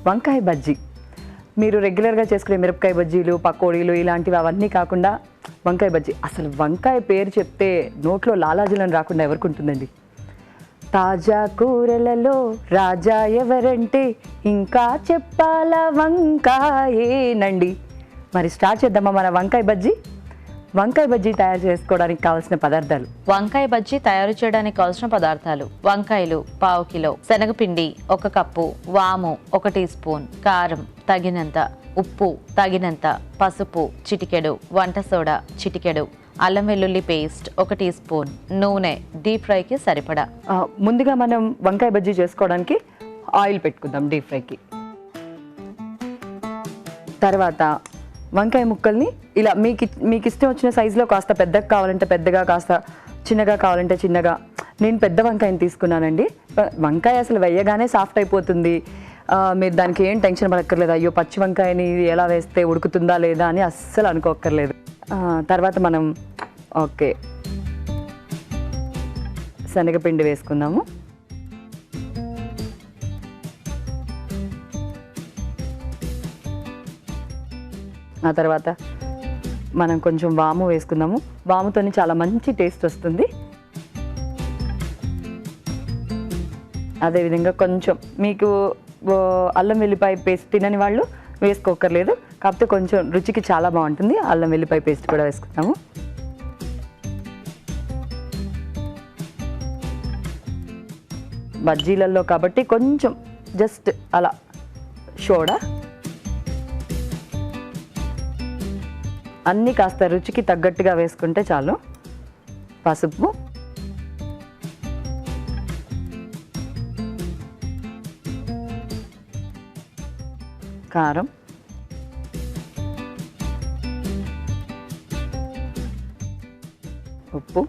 వంకాయ బజ్జీ. మీరు రెగ్యులర్గా చేసుకునే మిరపకాయ బజ్జీలు, పకోడీలు ఇలాంటివి అవన్నీ కాకుండా వంకాయ బజ్జీ. అసలు వంకాయ పేరు చెప్తే నోట్లో లాలాజలం రాకుండా ఎవరికి ఉంటుందండి? తాజా కూరలలో రాజా ఎవరంటే ఇంకా చెప్పాలా వంకాయేనండి. మరి స్టార్ట్ చేద్దామా మన వంకాయ బజ్జీ. వంకాయ బజ్జీ తయారు చేసుకోవడానికి కావాల్సిన పదార్థాలు. వంకాయ బజ్జీ తయారు చేయడానికి కావాల్సిన పదార్థాలు: వంకాయలు పావు కిలో, శనగపిండి 1 కప్పు, వాము 1 టీ స్పూన్, కారం తగినంత, ఉప్పు తగినంత, పసుపు చిటికెడు, వంట సోడా చిటికెడు, అల్లం వెల్లుల్లి పేస్ట్ 1 టీ స్పూన్, నూనె డీప్ ఫ్రైకి సరిపడా. ముందుగా మనం వంకాయ బజ్జీ చేసుకోవడానికి ఆయిల్ పెట్టుకుందాం డీప్ ఫ్రైకి. తర్వాత వంకాయ ముక్కల్ని ఇలా మీకు ఇష్టం వచ్చిన సైజులో కాస్త పెద్దగా కావాలంటే పెద్దగా, కాస్త చిన్నగా కావాలంటే చిన్నగా. నేను పెద్ద వంకాయని తీసుకున్నానండి. వంకాయ అసలు వేయగానే సాఫ్ట్ అయిపోతుంది. మీరు దానికి ఏం టెన్షన్ పడక్కర్లేదు. అయ్యో పచ్చి వంకాయని ఎలా వేస్తే ఉడుకుతుందా లేదా అని అస్సలు అనుకోక్కర్లేదు. తర్వాత మనం శనగపిండి వేసుకుందాము. ఆ తర్వాత మనం కొంచెం వాము వేసుకుందాము. వాముతో చాలా మంచి టేస్ట్ వస్తుంది. అదేవిధంగా కొంచెం మీకు అల్లం వెల్లిపాయ పేస్ట్ తినని వాళ్ళు వేసుకోకర్లేదు, కాకపోతే కొంచెం రుచికి చాలా బాగుంటుంది. అల్లం వెల్లిపాయ పేస్ట్ కూడా వేసుకుందాము. బజ్జీలలో కాబట్టి కొంచెం జస్ట్ అలా సోడా, అన్నీ కాస్త రుచికి తగ్గట్టుగా వేసుకుంటే చాలు. పసుపు, కారం, ఉప్పు.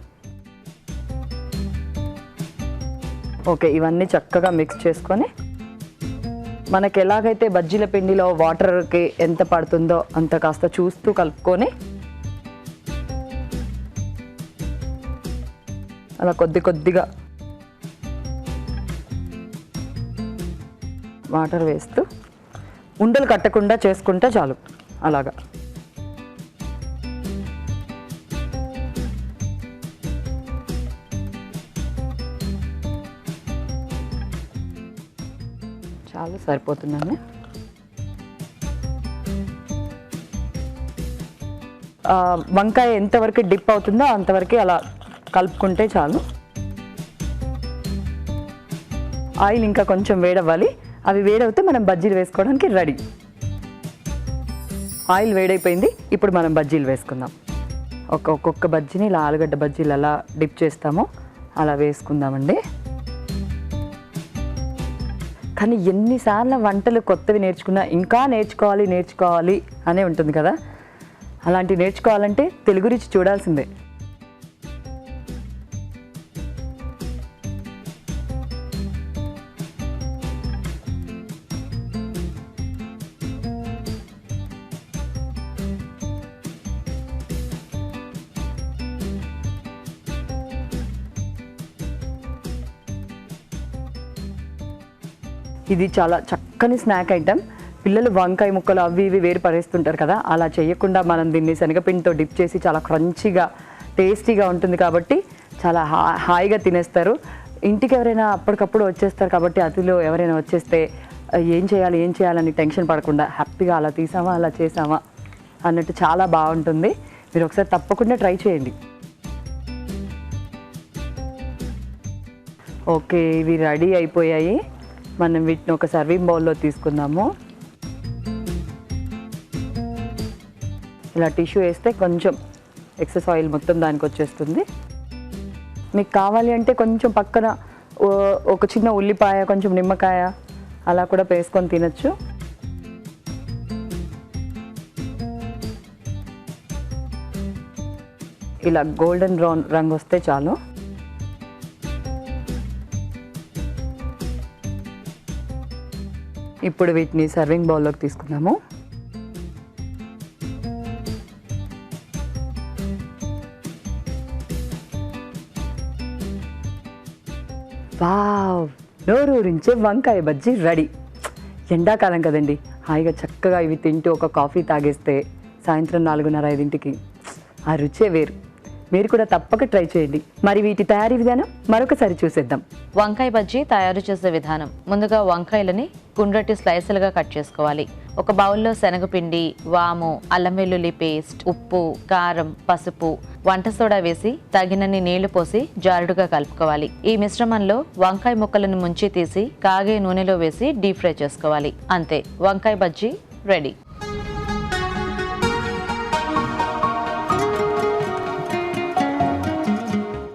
ఇవన్నీ చక్కగా మిక్స్ చేసుకొని మనకి ఎలాగైతే బజ్జీల పిండిలో వాటర్కి ఎంత పడుతుందో అంత కాస్త చూస్తూ కలుపుకొని అలా కొద్దిగా వాటర్ వేస్తూ ఉండలు కట్టకుండా చేసుకుంటే చాలు. అలాగా చాలా సరిపోతుందండి. వంకాయ ఎంతవరకు డిప్ అవుతుందో అంతవరకు అలా కలుపుకుంటే చాలు. ఆయిల్ ఇంకా కొంచెం వేడవ్వాలి. అవి వేడవుతే మనం బజ్జీలు వేసుకోవడానికి రెడీ. ఆయిల్ వేడైపోయింది. ఇప్పుడు మనం బజ్జీలు వేసుకుందాం. ఒక్కొక్క బజ్జీని ఇలా ఆలుగడ్డ బజ్జీలు అలా డిప్ చేస్తామో అలా వేసుకుందామండి. కానీ ఎన్నిసార్లు వంటలు కొత్తవి నేర్చుకున్నా ఇంకా నేర్చుకోవాలి అనే ఉంటుంది కదా. అలాంటివి నేర్చుకోవాలంటే తెలుగు రుచి చూడాల్సిందే. ఇది చాలా చక్కని స్నాక్ ఐటెం. పిల్లలు వంకాయ ముక్కలు అవి ఇవి వేరు పడేస్తుంటారు కదా, అలా చేయకుండా మనం దీన్ని శనగపిండితో డిప్ చేసి చాలా క్రంచీగా టేస్టీగా ఉంటుంది కాబట్టి చాలా హాయిగా తినేస్తారు. ఇంటికి ఎవరైనా అప్పటికప్పుడు వచ్చేస్తారు కాబట్టి అతిలో ఎవరైనా వచ్చేస్తే ఏం చేయాలని టెన్షన్ పడకుండా హ్యాపీగా అలా తీసామా అలా చేసామా అన్నట్టు చాలా బాగుంటుంది. మీరు ఒకసారి తప్పకుండా ట్రై చేయండి. ఇవి రెడీ అయిపోయాయి. మనం వీటిని ఒక సర్వింగ్ బౌల్లో తీసుకుందాము. ఇలా టిష్యూ వేస్తే కొంచెం ఎక్సెస్ ఆయిల్ మొత్తం దానికి వచ్చేస్తుంది. మీకు కావాలి అంటే కొంచెం పక్కన ఒక చిన్న ఉల్లిపాయ, కొంచెం నిమ్మకాయ అలా కూడా వేసుకొని తినచ్చు. ఇలా గోల్డెన్ బ్రౌన్ రంగు వస్తే చాలు. ఇప్పుడు వీటిని సర్వింగ్ బౌల్లోకి తీసుకుందాము. వావ్, నోరూరించే వంకాయ బజ్జీ రెడీ. ఎండాకాలం కదండి, హాయిగా చక్కగా ఇవి తింటూ ఒక కాఫీ తాగేస్తే సాయంత్రం 4:30-5కి ఆ రుచే వేరు. మీరు కూడా తప్పక ట్రై చేయండి. మరి వీటి తయారీ విధానం మరొకసారి చూసేద్దాం. వంకాయ బజ్జీ తయారు చేసే విధానం. ముందుగా వంకాయలని గుండ్రటి స్లైసులుగా కట్ చేసుకోవాలి. ఒక బౌల్లో శనగపిండి, వాము, అల్లం వెల్లుల్లి పేస్ట్, ఉప్పు, కారం, పసుపు, వంట సోడా వేసి తగినన్ని నీళ్లు పోసి జారుడుగా కలుపుకోవాలి. ఈ మిశ్రమంలో వంకాయ ముక్కలను ముంచి తీసి కాగే నూనెలో వేసి డీప్ ఫ్రై చేసుకోవాలి. అంతే, వంకాయ బజ్జీ రెడీ.